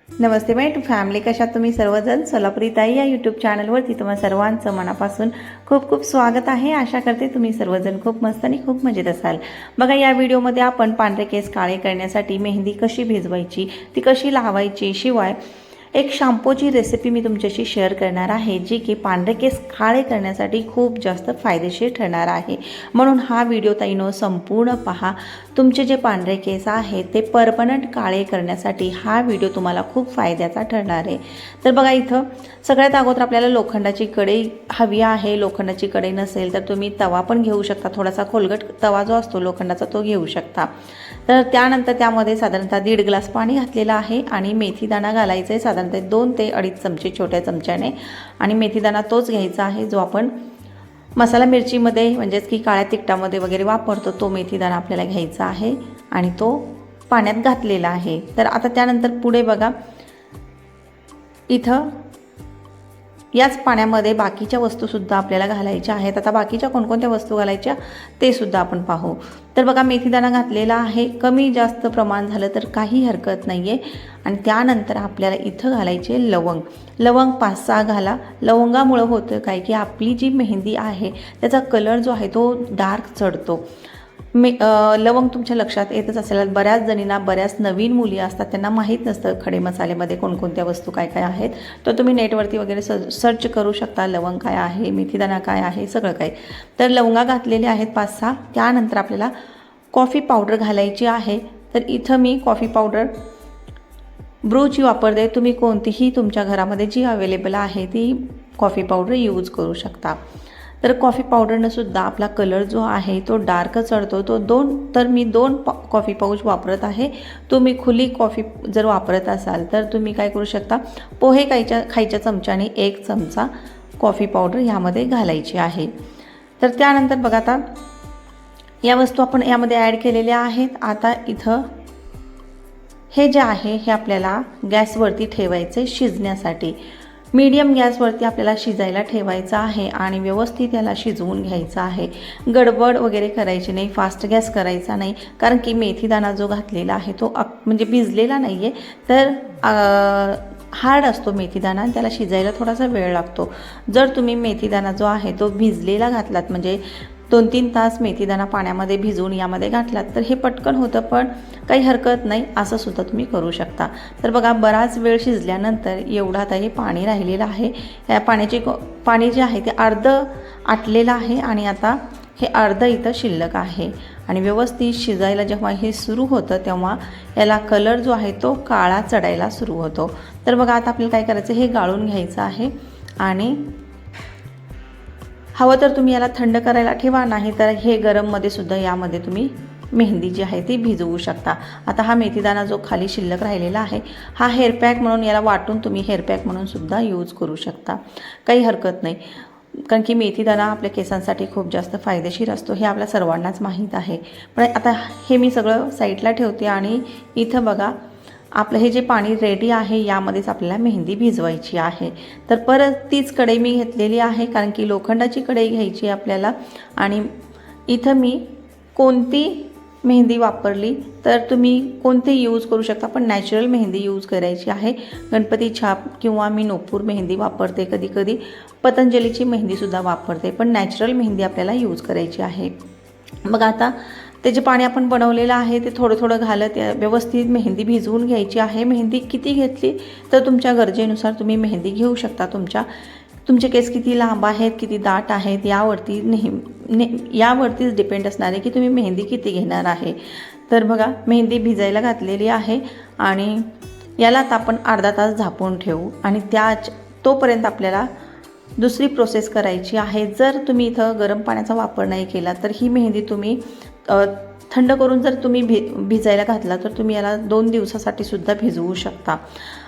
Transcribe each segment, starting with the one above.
नमस्ते माय family, कशात तुम्ही सर्वजण. सोलापुरी ताई या यूट्यूब चॅनलवरती तुम्हा सर्वांचं मनापासून खूप खूप स्वागत आहे. आशा करते तुम्ही सर्वजण खूप मस्त आणि खूप मजेत असाल. बघा, या व्हिडिओमध्ये आपण पांढरे केस काळे करण्यासाठी मेहंदी कशी भिजवायची, ती कशी लावायची, शिवाय एक शॅम्पूची रेसिपी मी तुमच्याशी शेअर करणार आहे, जी की पांढरे केस काळे करण्यासाठी खूप जास्त फायदेशीर ठरणार आहे. म्हणून हा व्हिडिओ ताईनो संपूर्ण पहा. तुमचे जे पांढरे केस आहेत ते परमनंट काळे करण्यासाठी हा व्हिडिओ तुम्हाला खूप फायद्याचा ठरणार आहे. तर बघा, इथं सगळ्यात अगोदर आपल्याला लोखंडाची कढई हवी आहे. लोखंडाची कढई नसेल तर तुम्ही तवा पण घेऊ शकता. थोडासा खोलगट तवा जो असतो लोखंडाचा तो घेऊ शकता. तर त्यानंतर त्यामध्ये साधारणतः 1.5 ग्लास पाणी घातलेलं आहे आणि मेथीदाणा घालायचं आहे. साधारणतः 2 ते 2.5 चमचे छोट्या चमच्याने. आणि मेथीदाणा तोच घ्यायचा आहे जो आपण मसाला मिरचीमध्ये म्हणजेच की काळ्या तिखटामध्ये वगैरे वापरतो. तो मेथीदाणा आपल्याला घ्यायचा आहे आणि तो पाण्यात घातलेला आहे. तर आता त्यानंतर पुढे बघा, इथं याच पाण्यामध्ये बाकीच्या वस्तूसुद्धा आपल्याला घालायच्या आहेत. आता बाकीच्या कोणकोणत्या वस्तू घालायच्या ते सुद्धा आपण पाहू. तर बघा, मेथीदाणा घातलेला आहे. कमी जास्त प्रमाण झालं तर काही हरकत नाही आहे. आणि त्यानंतर आपल्याला इथं घालायचे लवंग 5-6 घाला. लवंगामुळं होतं काय की आपली जी मेहंदी आहे त्याचा कलर जो आहे तो डार्क चढतो. लवंग तुमच्या लक्षात येतच असेल. बऱ्याच जणींना, बऱ्याच नवीन मुली असतात त्यांना माहीत नसतं खडे मसाल्यामध्ये कोणकोणत्या वस्तू काय काय आहेत. तर तुम्ही नेटवरती वगैरे सर्च करू शकता, लवंग काय आहे, मेथीदाणा काय आहे, सगळं काय. तर लवंगा घातलेले आहेत 5-6. त्यानंतर आपल्याला कॉफी पावडर घालायची आहे. तर इथं मी कॉफी पावडर ब्रूची वापरते. तुम्ही कोणतीही तुमच्या घरामध्ये जी अवेलेबल आहे ती कॉफी पावडर यूज करू शकता. तर कॉफी पावडरनं सुद्धा आपला कलर जो आहे तो डार्क चढतो. मी 2 कॉफी पाऊच वापरत आहे. तुम्ही खुली कॉफी जर वापरत असाल तर तुम्ही काय करू शकता, पोहे खायच्या चमच्याने 1 चमचा कॉफी पावडर ह्यामध्ये घालायची आहे. तर त्यानंतर बघा, आता या वस्तू आपण यामध्ये ॲड केलेल्या आहेत. आता इथं हे जे आहे हे आपल्याला गॅसवरती ठेवायचे शिजण्यासाठी. मीडियम गॅसवरती आपल्याला शिजायला ठेवायचं आहे आणि व्यवस्थित याला शिजवून घ्यायचं आहे. गडबड वगैरे करायची नाही, फास्ट गॅस करायचा नाही, कारण की मेथीदाणा जो घातलेला आहे तो म्हणजे भिजलेला नाही आहे. तर हार्ड असतो मेथीदाणा आणि त्याला शिजायला थोडासा वेळ लागतो. जर तुम्ही मेथीदाणा जो आहे तो भिजलेला घातलात, म्हणजे 2-3 तास मेथीदाणा पाण्यामध्ये भिजवून यामध्ये घातलात तर हे पटकन होतं, पण काही हरकत नाही, असं सुद्धा तुम्ही करू शकता. तर बघा, बराच वेळ शिजल्यानंतर एवढा आता हे पाणी राहिलेलं आहे. या पाणी जे आहे ते अर्धं आटलेलं आहे आणि आता हे अर्धं इथं शिल्लक आहे. आणि व्यवस्थित शिजायला जेव्हा हे सुरू होतं तेव्हा याला कलर जो आहे तो काळा चढायला सुरू होतो. तर बघा, आता आपल्याला काय करायचं, हे गाळून घ्यायचं आहे आणि हवं तर तुम्ही याला थंड करायला ठेवा, नाही तर हे गरममध्ये सुद्धा यामध्ये तुम्ही मेहंदी जी आहे ती भिजवू शकता. आता हा मेथीदाणा जो खाली शिल्लक राहिलेला आहे हा हेअरपॅक म्हणून याला वाटून तुम्ही हेअरपॅक म्हणून सुद्धा यूज करू शकता, काही हरकत नाही. कारण की मेथीदाणा आपल्या केसांसाठी खूप जास्त फायदेशीर असतो, हे आपल्या सर्वांनाच माहीत आहे. पण आता हे मी सगळं साईडला ठेवते आणि इथं बघा, आपलं हे जे पाणी रेडी आहे यामध्येच आपल्याला मेहंदी भिजवायची आहे. तर परत तीच कढई मी घेतलेली आहे, कारण की लोखंडाची कढई घ्यायची आपल्याला. आणि इथं मी कोणती मेहंदी वापरली तर तुम्ही कोणते यूज करू शकता, पण नॅचरल मेहंदी यूज करायची आहे. गणपती छाप किंवा मी नूपूर मेहंदी वापरते, कधी पतंजलीची मेहंदीसुद्धा वापरते, पण नॅचरल मेहंदी आपल्याला यूज करायची आहे. मग आता ते जे पाणी आपण बनवलेलं आहे ते थोडं थोडं घालत व्यवस्थित मेहंदी भिजवून घ्यायची आहे. मेहंदी किती घेतली तर तुमच्या गरजेनुसार तुम्ही मेहंदी घेऊ शकता. तुमचे केस किती लांब आहेत, किती दाट आहेत यावरतीच डिपेंड असणार आहे की तुम्ही मेहंदी किती घेणार आहे. तर बघा, मेहंदी भिजायला घातलेली आहे आणि याला आता आपण अर्धा तास झाकून ठेवू आणि तोपर्यंत आपल्याला दुसरी प्रोसेस करायची आहे. जर तुम्ही इथं गरम पाण्याचा वापर नाही केला तर ही मेहंदी तुम्ही थंड करून जर तुम्ही भिजायला घातला तर तुम्ही याला 2 दिवसासाठी सुद्धा भिजवू शकता.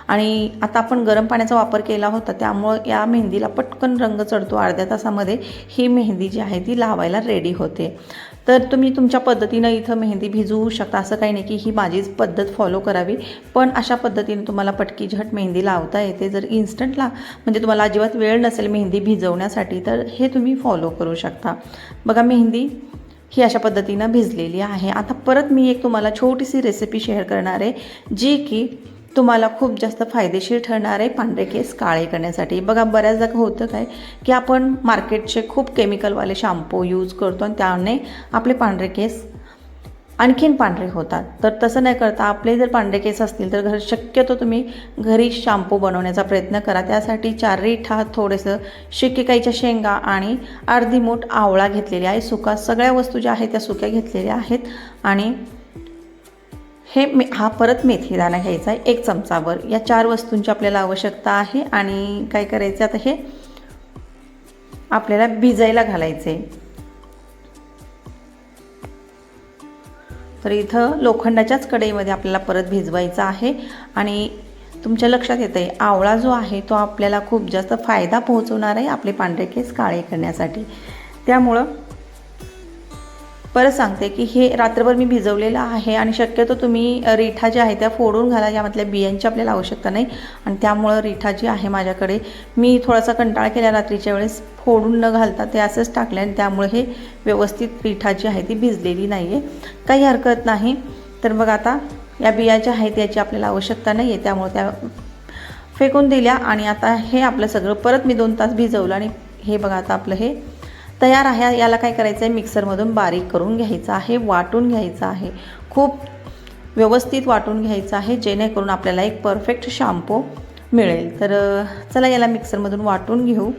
आणि आता आपण गरम पाण्याचा वापर केला होता त्यामुळं या मेहंदीला पटकन रंग चढतो. अर्ध्या तासामध्ये ही मेहंदी जी आहे ती लावायला रेडी होते. तर तुम्ही तुमच्या पद्धतीनं इथं मेहंदी भिजवू शकता. असं काही नाही की ही माझीच पद्धत फॉलो करावी, पण अशा पद्धतीने तुम्हाला पटकी झट मेहंदी लावता येते. जर इन्स्टंटला म्हणजे तुम्हाला अजिबात वेळ नसेल मेहंदी भिजवण्यासाठी तर हे तुम्ही फॉलो करू शकता. बघा, मेहंदी ही अशा पद्धतीनं भिजलेली आहे. आता परत मी एक तुम्हाला छोटीशी रेसिपी शेअर करणार आहे, जी की तुम्हाला खूप जास्त फायदेशीर ठरणार आहे पांढरे केस काळे करण्यासाठी. बघा बऱ्याचदा होतं काय की आपण मार्केटचे खूप केमिकलवाले शॅम्पू यूज करतो आणि त्याने आपले पांढरे केस आणखीन पांढरे होतात. तर तसं नाही करता आपले जर पांढरे केस असतील तर शक्यतो तुम्ही घरी शॅम्पू बनवण्याचा प्रयत्न करा. त्यासाठी 4 रिठा, थोडंसं शिकेकाईच्या शेंगा आणि अर्धी मूठ आवळा घेतलेली आहे. सुका सगळ्या वस्तू ज्या आहेत त्या सुक्या घेतलेल्या आहेत. आणि हा परत मेथीदाणा घ्यायचा आहे 1 चमचाभर. या 4 वस्तूंची आपल्याला आवश्यकता आहे. आणि काय करायचं आता हे आपल्याला भिजायला घालायचे. तर इथं लोखंडाच्याच कढईमध्ये आपल्याला परत भिजवायचं आहे. आणि तुमच्या लक्षात येतं आहे आवळा जो आहे तो आपल्याला खूप जास्त फायदा पोहोचवणार आहे आपले पांढरे केस काळे करण्यासाठी. त्यामुळं परत सांगते की हे रात्रभर मी भिजवलेलं आहे. आणि शक्यतो तुम्ही रिठा ज्या आहे त्या फोडून घाला. यामधल्या बियांची आपल्याला आवश्यकता नाही. आणि त्यामुळं रिठा जी आहे माझ्याकडे मी थोडासा कंटाळा केला रात्रीच्या वेळेस फोडून न घालता ते असंच टाकले. आणि त्यामुळे हे व्यवस्थित रिठा जी आहे ती भिजलेली नाही आहे. काही हरकत नाही. तर मग आता या बिया ज्या आहेत याची आपल्याला आवश्यकता नाही आहे त्यामुळे त्या फेकून दिल्या. आणि आता हे आपलं सगळं परत मी 2 तास भिजवलं. आणि हे बघा आता आपलं हे तयार आहे. याला काय करायचं आहे मिक्सरमधून बारीक करून घ्यायचं आहे, वाटून घ्यायचं आहे. खूप व्यवस्थित वाटून घ्यायचं आहे जेणेकरून आपल्याला एक परफेक्ट शॅम्पू मिळेल. तर चला याला मिक्सरमधून वाटून घेऊ.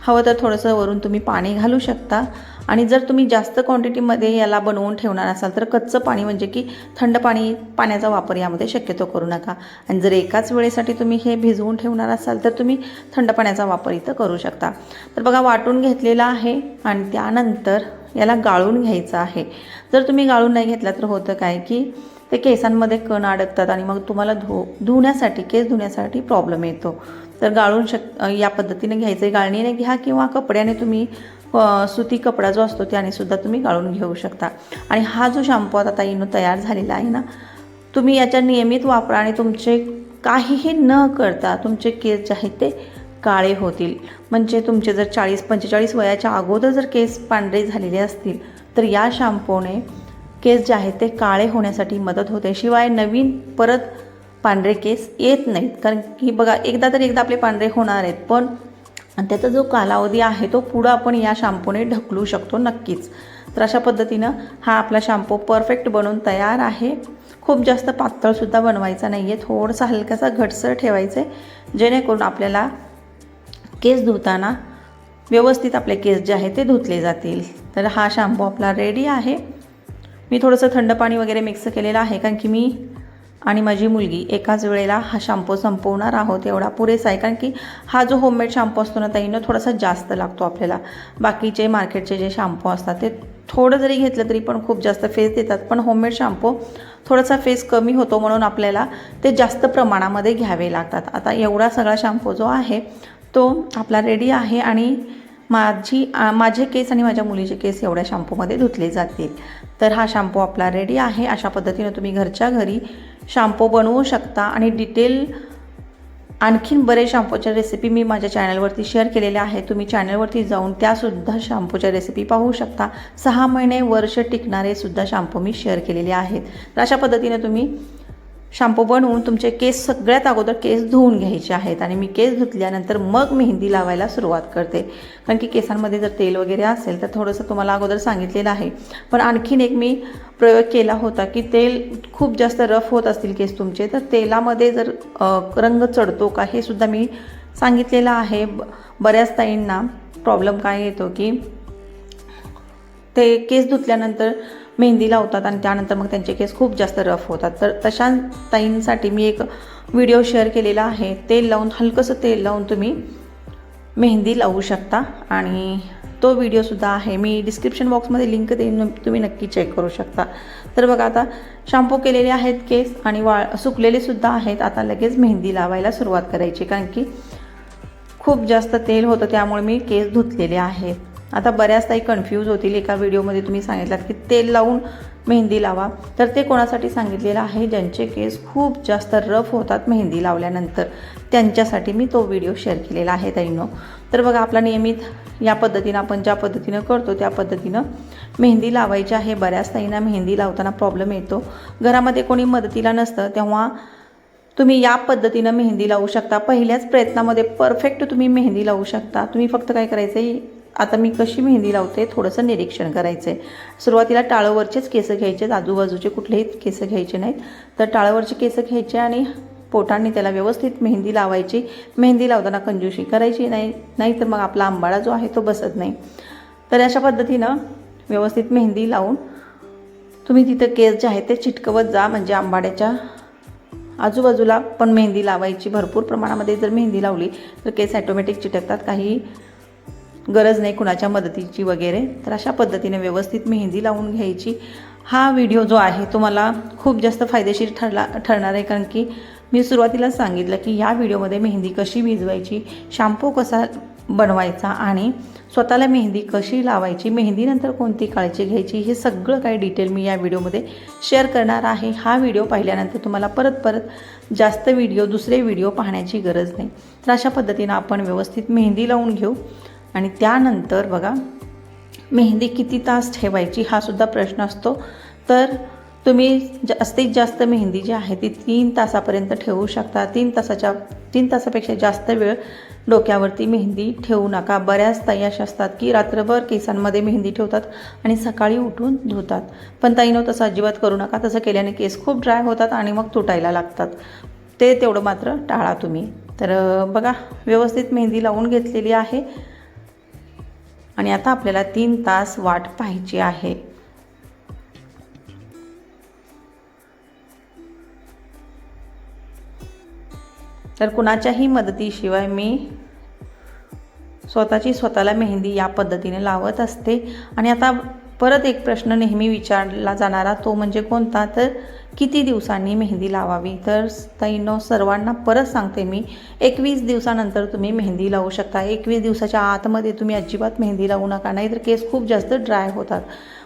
हवं तर थोडंसं वरून तुम्ही पाणी घालू शकता. आणि जर तुम्ही जास्त क्वांटिटीमध्ये याला बनवून ठेवणार असाल तर कच्चं पाणी म्हणजे की थंड पाण्याचा वापर यामध्ये शक्यतो करू नका. आणि जर एकाच वेळेसाठी तुम्ही हे भिजवून ठेवणार असाल तर तुम्ही थंड पाण्याचा वापर इथं करू शकता. तर बघा वाटून घेतलेला आहे. आणि त्यानंतर याला गाळून घ्यायचं आहे. जर तुम्ही गाळून नाही घेतला तर होतं काय की ते केसांमध्ये कण अडकतात आणि मग तुम्हाला केस धुण्यासाठी प्रॉब्लेम येतो. तर गाळून या पद्धतीने घ्यायचं आहे. गाळणीने घ्या किंवा कपड्याने तुम्ही सुती कपडा जो असतो त्याने सुद्धा तुम्ही गाळून घेऊ शकता. आणि हा जो शॅम्पू आता ताईंनो तयार झालेला आहे ना तुम्ही याच्या नियमित वापरा आणि तुमचे काहीही न करता तुमचे केस जे आहेत ते काळे होतील. म्हणजे तुमचे जर 40-45 वयाच्या अगोदर जर केस पांढरे झालेले असतील तर या शॅम्पूने केस जे आहेत ते काळे होण्यासाठी मदत होते. शिवाय नवीन परत पांढरे केस येत नाहीत. कारण की बघा एकदा आपले पांढरे होणार आहेत पण त्याचा जो कालावधी आहे तो पुढं आपण या शॅम्पूने ढकलू शकतो नक्कीच. तर अशा पद्धतीनं हा आपला शॅम्पू परफेक्ट बनवून तयार आहे. खूप जास्त पातळसुद्धा बनवायचा नाही आहे. थोडासा हलकासा घटसर ठेवायचं आहे जेणेकरून आपल्याला केस धुताना व्यवस्थित आपले केस जे आहे ते धुतले जातील. तर हा शॅम्पू आपला रेडी आहे. मी थोडंसं थंड पाणी वगैरे मिक्स केलेलं आहे कारण की मी आणि माझी मुलगी एकाच वेळेला हा शॅम्पू संपवणार आहोत. एवढा पुरेसा आहे कारण की हा जो होममेड शॅम्पू असतो ना ताईंनो थोडासा जास्त लागतो आपल्याला. बाकीचे मार्केटचे जे शॅम्पू असतात ते थोडं जरी घेतलं तरी पण खूप जास्त फेस देतात. पण होममेड शॅम्पू थोडासा फेस कमी होतो म्हणून आपल्याला ते जास्त प्रमाणामध्ये घ्यावे लागतात. आता एवढा सगळा शॅम्पू जो आहे तो आपला रेडी आहे. आणि माझे केस आणि माझ्या मुलीचे केस एवढ्या शॅम्पूमध्ये धुतले जातील. तर हा शॅम्पू आपला रेडी आहे. अशा पद्धतीने तुम्ही घरच्या घरी शॅम्पू बनवू शकता. आणि डिटेल आणखीन बरेच शॅम्पूच्या रेसिपी मी माझ्या चॅनलवरती शेअर केलेल्या आहेत. तुम्ही चॅनलवरती जाऊन त्यासुद्धा शॅम्पूच्या रेसिपी पाहू शकता. 6 महिने वर्ष टिकणारे सुद्धा शॅम्पू मी शेअर केलेले आहेत. तर अशा पद्धतीने तुम्ही शॅम्पू बनवून तुमचे केस सगळ्यात अगोदर केस धुवून घ्यायचे आहेत. आणि मी केस धुतल्यानंतर मग मेहंदी लावायला सुरुवात करते. कारण की केसांमध्ये जर तेल वगैरे असेल तर थोडंसं तुम्हाला अगोदर सांगितलेलं आहे. पण आणखीन एक मी प्रयोग केला होता की तेल खूप जास्त रफ होत असतील केस तुमचे तर तेलामध्ये जर रंग चढतो का हे सुद्धा मी सांगितलेलं आहे. बऱ्याच ताईंना प्रॉब्लेम काय येतो की ते केस धुतल्यानंतर मेहंदी लावतात आणि त्यानंतर मग त्यांचे केस खूप जास्त रफ होतात. तर तशा ताईंसाठी मी एक व्हिडिओ शेअर केलेला आहे. तेल लावून हलकंसं तेल लावून तुम्ही मेहंदी लावू शकता. आणि तो व्हिडिओसुद्धा आहे मी डिस्क्रिप्शन बॉक्समध्ये लिंक देईन तुम्ही नक्की चेक करू शकता. तर बघा आता शॅम्पू केलेले आहेत केस आणि सुकलेले सुद्धा आहेत. आता लगेच मेहंदी लावायला सुरुवात करायची कारण की खूप जास्त तेल होतं त्यामुळे मी केस धुतलेले आहेत. आता बऱ्याच ताई कन्फ्यूज होतील. एका व्हिडिओमध्ये तुम्ही सांगितलात की तेल लावून मेहंदी लावा तर ते कोणासाठी सांगितलेलं आहे ज्यांचे केस खूप जास्त रफ होतात मेहंदी लावल्यानंतर त्यांच्यासाठी मी तो व्हिडिओ शेअर केलेला आहे ताईंनो. तर बघा आपला नियमित या पद्धतीनं आपण ज्या पद्धतीनं करतो त्या पद्धतीनं मेहंदी लावायची आहे. बऱ्याच ताईंना मेहंदी लावताना प्रॉब्लेम येतो. घरामध्ये कोणी मदतीला नसतं तेव्हा तुम्ही या पद्धतीनं मेहंदी लावू शकता. पहिल्याच प्रयत्नामध्ये परफेक्ट तुम्ही मेहंदी लावू शकता. तुम्ही फक्त काय करायचं आहे, आता मी कशी मेहंदी लावते थोडंसं निरीक्षण करायचं आहे. सुरुवातीला टाळवरचेच केस घ्यायचे, आजूबाजूचे कुठलेही केस घ्यायचे नाहीत. तर टाळवरचे केस घ्यायचे आणि पोटांनी त्याला व्यवस्थित मेहंदी लावायची. मेहंदी लावताना कंजूशी करायची नाही तर मग आपला आंबाडा जो आहे तो बसत नाही. तर अशा पद्धतीनं व्यवस्थित मेहंदी लावून तुम्ही तिथं केस जे आहे ते चिटकवत जा. म्हणजे आंबाड्याच्या आजूबाजूला पण मेहंदी लावायची. भरपूर प्रमाणामध्ये जर मेहंदी लावली तर केस ॲटोमॅटिक चिटकतात, काही गरज नाही कुणाच्या मदतीची वगैरे. तर अशा पद्धतीने व्यवस्थित मेहंदी लावून घ्यायची. हा व्हिडिओ जो आहे तो मला खूप जास्त फायदेशीर ठरणार आहे, कारण की मी सुरुवातीला सांगितलं की ह्या व्हिडिओमध्ये मेहंदी कशी भिजवायची, शॅम्पू कसा बनवायचा आणि स्वतःला मेहंदी कशी लावायची, मेहंदीनंतर कोणती काळजी घ्यायची, हे सगळं काही डिटेल मी या व्हिडिओमध्ये शेअर करणार आहे. हा व्हिडिओ पाहिल्यानंतर तुम्हाला परत जास्त दुसरे व्हिडिओ पाहण्याची गरज नाही. तर अशा पद्धतीनं आपण व्यवस्थित मेहंदी लावून घेऊ. आणि त्यानंतर बघा, मेहंदी किती तास ठेवायची हा सुद्धा प्रश्न असतो. तर तुम्ही जास्तीत जास्त मेहंदी जी आहे ती 3 तासापर्यंत ठेवू शकता. 3 तासापेक्षा जास्त वेळ डोक्यावरती मेहंदी ठेवू नका. बऱ्याच ताई अशा असतात की रात्रभर केसांमध्ये मेहंदी ठेवतात आणि सकाळी उठून धुतात. पण ताईनो तसं अजिबात करू नका. तसं केल्याने केस खूप ड्राय होतात आणि मग तुटायला लागतात. ते तेवढं मात्र टाळा तुम्ही. तर बघा, व्यवस्थित मेहंदी लावून घेतलेली आहे आणि आता आपल्याला 3 तास वाट पाहायची आहे. तर कुणाच्याही मदतीशिवाय मी स्वतःला मेहंदी या पद्धतीने लावत असते. आणि आता परत एक प्रश्न नेहमी विचारला जाणारा तो म्हणजे कोणता, तर किती दिवसांनी मेहंदी लावावी. तर ताईंनो, सर्वांना परत सांगते मी, 21 दिवसानंतर तुम्ही मेहंदी लावू शकता. 21 दिवसाच्या आतमध्ये तुम्ही अजिबात मेहंदी लावू नका, नाहीतर केस खूप जास्त ड्राय होतात.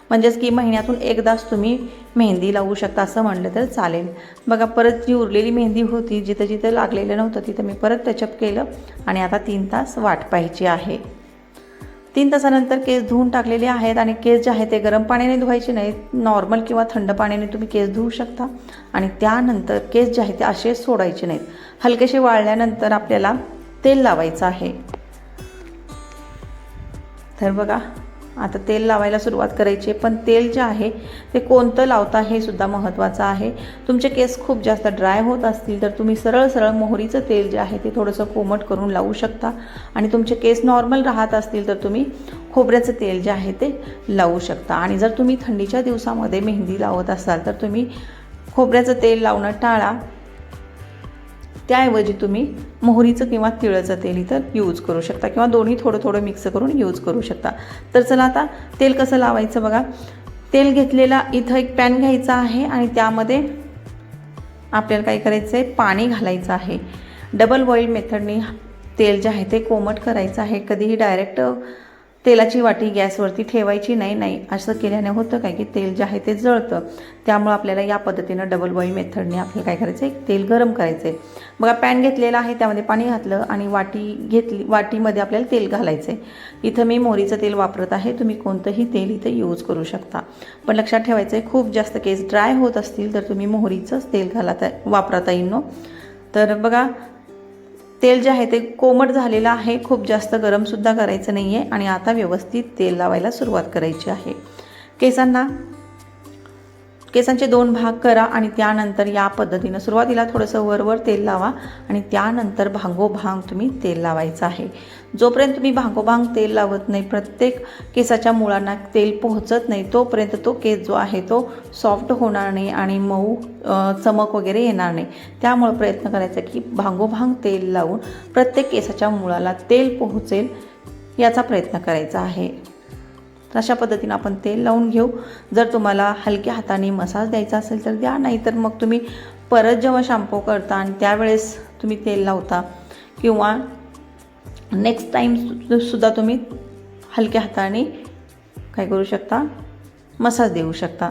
म्हणजेच की महिन्यातून एकदाच तुम्ही मेहंदी लावू शकता असं म्हणलं तर चालेल. बघा, परत जी उरलेली मेहंदी होती, जिथं जिथं लागलेलं नव्हतं तिथं मी परत टचअप केलं आणि आता 3 तास वाट पाहायची आहे. 3 तासानंतर केस धुवून टाकलेले आहेत आणि केस जे आहे ते गरम पाण्याने धुवायचे नाहीत, नॉर्मल किंवा थंड पाण्याने तुम्ही केस धुवू शकता. आणि त्यानंतर केस जे आहे ते असेच सोडायचे नाहीत. हलकेसे वाळल्यानंतर आपल्याला तेल लावायचं आहे. तर बघा, आता तेल लावायला सुरुवात करायची आहे. पण तेल जे आहे ते कोणतं लावता हे सुद्धा महत्त्वाचं आहे. तुमचे केस खूप जास्त ड्राय होत असतील तर तुम्ही सरळ मोहरीचं तेल जे आहे ते थोडंसं कोमट करून लावू शकता. आणि तुमचे केस नॉर्मल राहत असतील तर तुम्ही खोबऱ्याचं तेल जे आहे ते लावू शकता. आणि जर तुम्ही थंडीच्या दिवसामध्ये मेहंदी लावत असाल तर तुम्ही खोबऱ्याचं तेल लावणं टाळा. त्याऐवजी तुम्ही मोहरीचं किंवा तिळाचं तेल इथं यूज करू शकता किंवा दोन्ही थोडं मिक्स करून यूज करू शकता. तर चला आता तेल कसं लावायचं बघा. तेल घेतलेला इथं एक पॅन घ्यायचा आहे आणि त्यामध्ये आपल्याला काय करायचं आहे, पाणी घालायचं आहे. डबल बॉईल मेथडने तेल जे आहे ते कोमट करायचं आहे. कधीही डायरेक्ट तेलाची वाटी गॅसवरती ठेवायची नाही. असं केल्याने होतं काय की तेल जे आहे ते जळतं. त्यामुळे आपल्याला या पद्धतीनं डबल बॉईल मेथडने आपल्याला काय करायचं आहे, तेल गरम करायचं आहे. बघा, पॅन घेतलेला आहे, त्यामध्ये पाणी घातलं आणि वाटीमध्ये आपल्याला तेल घालायचं आहे. इथं मी मोहरीचं तेल वापरत आहे. तुम्ही कोणतंही तेल इथं यूज करू शकता. पण लक्षात ठेवायचं आहे, खूप जास्त केस ड्राय होत असतील तर तुम्ही मोहरीचंच तेल वापरता येईल. तर बघा, तेल जे आहे ते कोमट झालेलं आहे. खूप जास्त गरमसुद्धा करायचं नाही आहे. आणि आता व्यवस्थित तेल लावायला सुरुवात करायची आहे. केसांचे 2 भाग करा आणि त्यानंतर या पद्धतीनं सुरुवातीला थोडंसं वर तेल लावा आणि त्यानंतर भांगोभांग तुम्ही तेल लावायचं आहे. जोपर्यंत तुम्ही भांगोभांग तेल लावत नाही, प्रत्येक केसाच्या मुळांना तेल पोहोचत नाही, तोपर्यंत तो केस जो आहे तो सॉफ्ट होणार नाही आणि मऊ चमक वगैरे येणार नाही. त्यामुळे प्रयत्न करायचा की भांगोभांग तेल लावून प्रत्येक केसाच्या मुळाला तेल पोहोचेल याचा प्रयत्न करायचा आहे. अशा पद्धतीनं आपण तेल लावून घेऊ. जर तुम्हाला हलक्या हाताने मसाज द्यायचा असेल तर द्या, नाहीतर मग तुम्ही परत जेव्हा शॅम्पू करता आणि त्यावेळेस तुम्ही तेल लावता किंवा नेक्स्ट टाईम सुद्धा तुम्ही हलक्या हाताने काय करू शकता, मसाज देऊ शकता.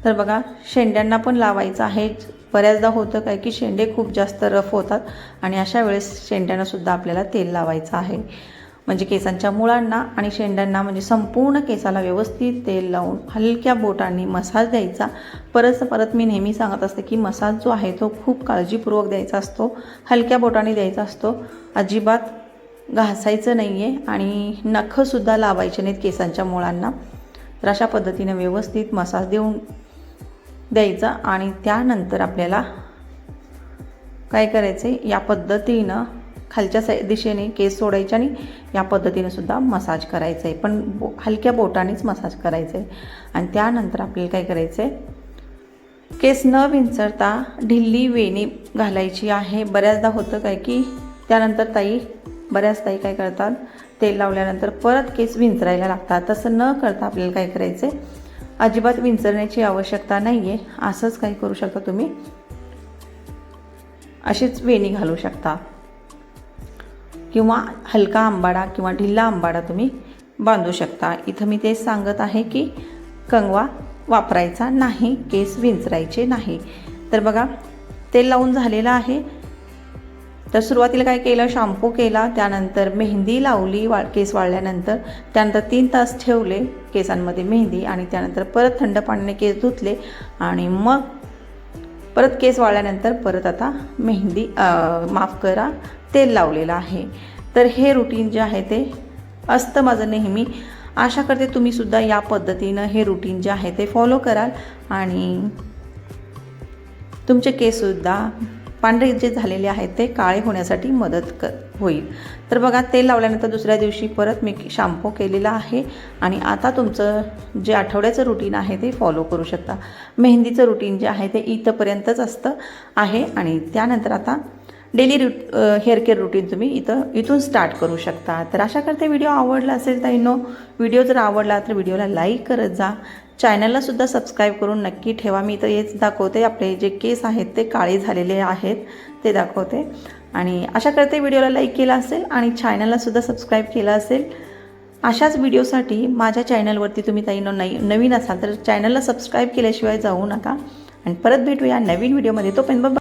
तर बघा, शेंड्यांना पण लावायचं आहे. बऱ्याचदा होतं काय की शेंडे खूप जास्त रफ होतात आणि अशा वेळेस शेंड्यांना सुद्धा आपल्याला तेल लावायचं आहे. म्हणजे केसांच्या मुळांना आणि शेंड्यांना, म्हणजे संपूर्ण केसाला व्यवस्थित तेल लावून हलक्या बोटांनी मसाज द्यायचा. परत मी नेहमी सांगत असते की मसाज जो आहे तो खूप काळजीपूर्वक द्यायचा असतो, हलक्या बोटाने द्यायचा असतो. अजिबात घासायचं नाही आहे आणि नखंसुद्धा लावायचे नाहीत केसांच्या मुळांना. तर अशा पद्धतीने व्यवस्थित मसाज देऊन द्यायचा. आणि त्यानंतर आपल्याला काय करायचं आहे, या पद्धतीनं खालच्या दिशेने केस सोडायचे आणि या पद्धतीने सुद्धा मसाज करायचं आहे, पण हलक्या बोटानेच मसाज करायचं आहे. आणि त्यानंतर आपल्याला काय करायचं आहे, केस न विंचरता ढिल्ली वेणी घालायची आहे. बऱ्याचदा होतं काय की त्यानंतर बऱ्याच ताई काय करतात, तेल लावल्यानंतर परत केस विंचरायला लागतात. तसं न करता आपल्याला काय करायचं आहे, अजिबात विंचरण्याची आवश्यकता नाही आहे. असंच काही करू शकता तुम्ही, अशीच वेणी घालू शकता किंवा हलका आंबाडा किंवा ढिल्ला आंबाडा तुम्ही बांधू शकता. इथं मी तेच सांगत आहे की कंगवा वापरायचा नाही, केस विंचरायचे नाही. तर बघा तेल लावून झालेलं आहे. तर सुरुवातीला काय केलं, शॅम्पू केला, त्यानंतर मेहंदी लावली. केस वाळल्यानंतर त्यानंतर 3 तास ठेवले केसांमध्ये मेहंदी आणि त्यानंतर परत थंड पाण्याने केस धुतले आणि मग परत केस वाळल्यानंतर परत आता तेल लावलेलं आहे. तर हे रुटीन जे आहे ते असतं माझं नेहमी. आशा करते तुम्हीसुद्धा या पद्धतीनं हे रुटीन जे आहे ते फॉलो कराल आणि तुमचे केससुद्धा पांढरे जे झालेले आहेत ते काळे होण्यासाठी मदत होईल. तर बघा तेल लावल्यानंतर दुसऱ्या दिवशी परत मी शॅम्पू केलेला आहे आणि आता तुमचं जे आठवड्याचं रुटीन आहे ते फॉलो करू शकता. मेहंदीचं रुटीन जे आहे ते इथंपर्यंतच आहे आणि त्यानंतर आता डेली हेअर केअर रुटीन तुम्ही इथून स्टार्ट करू शकता. तर अशा करते व्हिडिओ आवडला असेल ताईंनो, व्हिडिओ जर आवडला तर व्हिडिओला लाईक करत जा, चॅनललासुद्धा सबस्क्राईब करून नक्की ठेवा. मी इथं हेच दाखवते, आपले जे केस आहेत ते काळे झालेले आहेत ते दाखवते. आणि आशा करते व्हिडिओला लाईक केला असेल आणि चॅनललासुद्धा सबस्क्राईब केलं असेल. अशाच व्हिडिओसाठी माझ्या चॅनलवरती तुम्ही ताईंनो नवीन असाल तर चॅनलला सबस्क्राईब केल्याशिवाय जाऊ नका. आणि परत भेटूया नवीन व्हिडिओमध्ये. तोपर्यंत